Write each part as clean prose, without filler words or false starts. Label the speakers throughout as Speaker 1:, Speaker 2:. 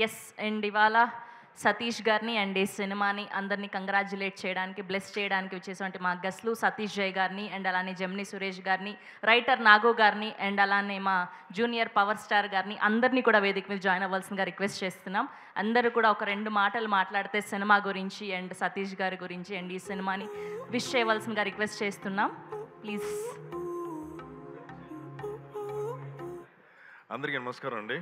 Speaker 1: Yes and ఇవాళ సతీష్ గారిని and ఈ సినిమాని అందరినీ కంగ్రాచ్యులేట్ చేయడానికి బ్లెస్ చేయడానికి వచ్చేటువంటి మా గెస్ట్లు సతీష్ జయ్ గారిని అండ్ అలానే జెమిని సురేష్ గారిని రైటర్ నాగో గారిని అండ్ అలానే మా జూనియర్ పవర్ స్టార్ గారిని అందరినీ కూడా వేదిక మీద జాయిన్ అవ్వాల్సిందిగా రిక్వెస్ట్ చేస్తున్నాం. అందరూ కూడా ఒక 2 మాటలు మాట్లాడితే సినిమా గురించి అండ్ సతీష్ గారి గురించి అండ్ ఈ సినిమాని విష్ చేయవలసిందిగా రిక్వెస్ట్ చేస్తున్నాం. ప్లీజ్.
Speaker 2: అందరికీ నమస్కారం అండి.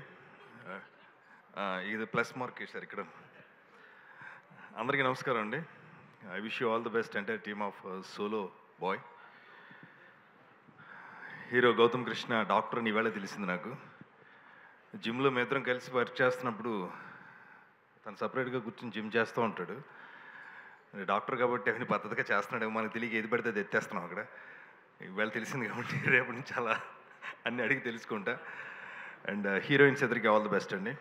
Speaker 2: ఇది ప్లస్ మార్క్ సార్ ఇక్కడ. అందరికీ నమస్కారం అండి. I wish you all the best entire team of Solo Boy. Hero Gautam Krishna doctor అని ఈవేళ తెలిసింది నాకు. జిమ్లో మేమిద్దరం కలిసి వర్క్ చేస్తున్నప్పుడు తను సపరేట్గా కూర్చొని జిమ్ చేస్తూ ఉంటాడు. డాక్టర్ కాబట్టి అవన్నీ పద్ధతిగా చేస్తున్నాడు, మనకు తెలియక ఏది పడితే అది ఎత్తేస్తున్నాం అక్కడ. ఈవేళ తెలిసింది కాబట్టి రేపటి నుంచి అలా అన్నీ అడిగి తెలుసుకుంటా. అండ్ హీరోయిన్స్ ఇద్దరికి ఆల్ ది బెస్ట్ అండి.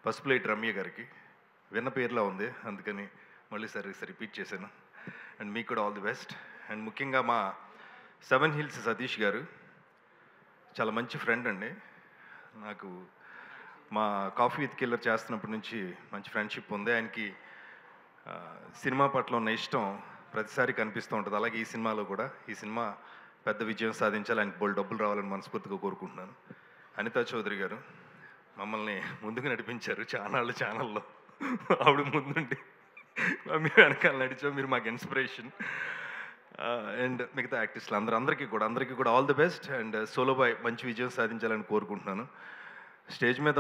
Speaker 2: ఫస్ట్ ప్లేట్ రమ్య గారికి విన్న పేర్లా ఉంది, అందుకని మళ్ళీ సరే రిపీట్ చేశాను. అండ్ మీకు కూడా ఆల్ ది బెస్ట్. అండ్ ముఖ్యంగా మా 7 హిల్స్ సతీష్ గారు చాలా మంచి ఫ్రెండ్ అండి నాకు. మా కాఫీ విత్ కిల్లర్ చేస్తున్నప్పటి నుంచి మంచి ఫ్రెండ్షిప్ ఉంది. ఆయనకి సినిమా పట్ల ఉన్న ఇష్టం ప్రతిసారి కనిపిస్తూ ఉంటుంది. అలాగే ఈ సినిమాలో కూడా ఈ సినిమా పెద్ద విజయం సాధించాలి, ఆయనకి బోల్డ్ డబ్బులు రావాలని మనస్ఫూర్తిగా కోరుకుంటున్నాను. అనితా చౌదరి గారు మమ్మల్ని ముందుకు నడిపించారు ఛానల్లో. ఆవిడ ముందుండి మీరు వెనకాల నడిచాం, మీరు మాకు ఇన్స్పిరేషన్. అండ్ మిగతా యాక్టిస్టులు అందరికీ కూడా all the best. And Solo Boy మంచి విజయం సాధించాలని కోరుకుంటున్నాను. స్టేజ్ మీద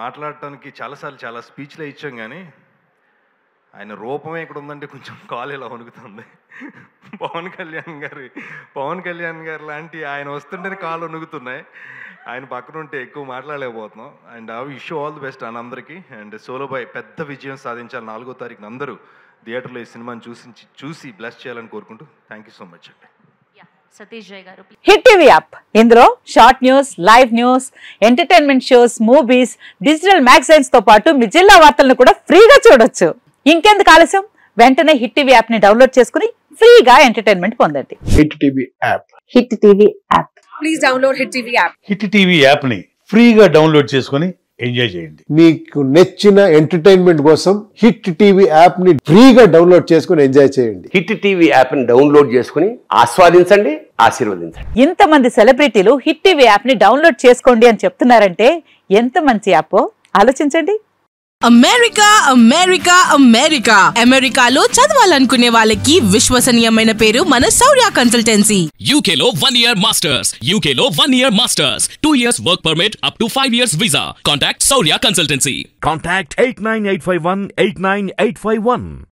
Speaker 2: మాట్లాడటానికి చాలాసార్లు చాలా స్పీచ్లే ఇచ్చాం, కానీ ఆయన రూపమే ఇక్కడ ఉందంటే కొంచెం కాలు ఇలా వణుకుతుంది. పవన్ కళ్యాణ్ గారు లాంటి ఆయన వస్తుంటేనే కాలు వణుకుతున్నాయి. ఆయన పక్కన ఉంటే ఎక్కువ మాట్లాడలేకపోతున్నాం. And I wish all the best అని అందరికీ. అండ్ సోలో బాయ్ పెద్ద విజయం సాధించాలి. 4వ తారీఖున అందరూ థియేటర్లో ఈ సినిమాని చూసి బ్లెస్ చేయాలని కోరుకుంటూ థ్యాంక్ యూ సో మచ్ అండి.
Speaker 1: సతీష్ జయ్ గారు.
Speaker 3: హిట్ టీవీ యాప్, ఇందులో short news, live news, entertainment shows, movies, digital magazines తో పాటు మీ జిల్లా వార్తలను కూడా ఫ్రీగా చూడొచ్చు. ఇంకెందుకు ఆలస్యం, వెంటనే హిట్ టీవీ యాప్ ని డౌన్లోడ్ చేసుకుని ఫ్రీగా ఎంటర్టైన్మెంట్ పొందండి.
Speaker 4: Hit TV app.
Speaker 3: Hit TV app.
Speaker 5: Please download hit TV app.
Speaker 6: Hit TV app ని ఫ్రీగా డౌన్లోడ్ చేసుకుని ఎంజాయ్ చేయండి.
Speaker 4: మీకు నచ్చిన ఎంటర్టైన్మెంట్ కోసం హిట్ టీవీ యాప్ ని ఫ్రీగా డౌన్లోడ్ చేసుకుని ఎంజాయ్ చేయండి.
Speaker 7: హిట్ టీవీ యాప్ ని డౌన్లోడ్ చేసుకుని ఆస్వాదించండి, ఆశీర్వదించండి.
Speaker 3: ఇంతమంది సెలబ్రిటీలు హిట్ టీవీ యాప్ ని డౌన్లోడ్ చేసుకోండి అని చెప్తున్నారంటే ఎంత మంచి యాప్ ఆలోచించండి.
Speaker 5: అమెరికాలో చదవాలనుకునే వాళ్ళకి విశ్వసనీయమైన పేరు మన శౌర్య కన్సల్టెన్సీ.
Speaker 8: UK లో 1 year masters, UK లో 1 year masters, 2 years work permit up to 5 years visa. Contact Saurya Consultancy.
Speaker 9: Contact 89851 89851.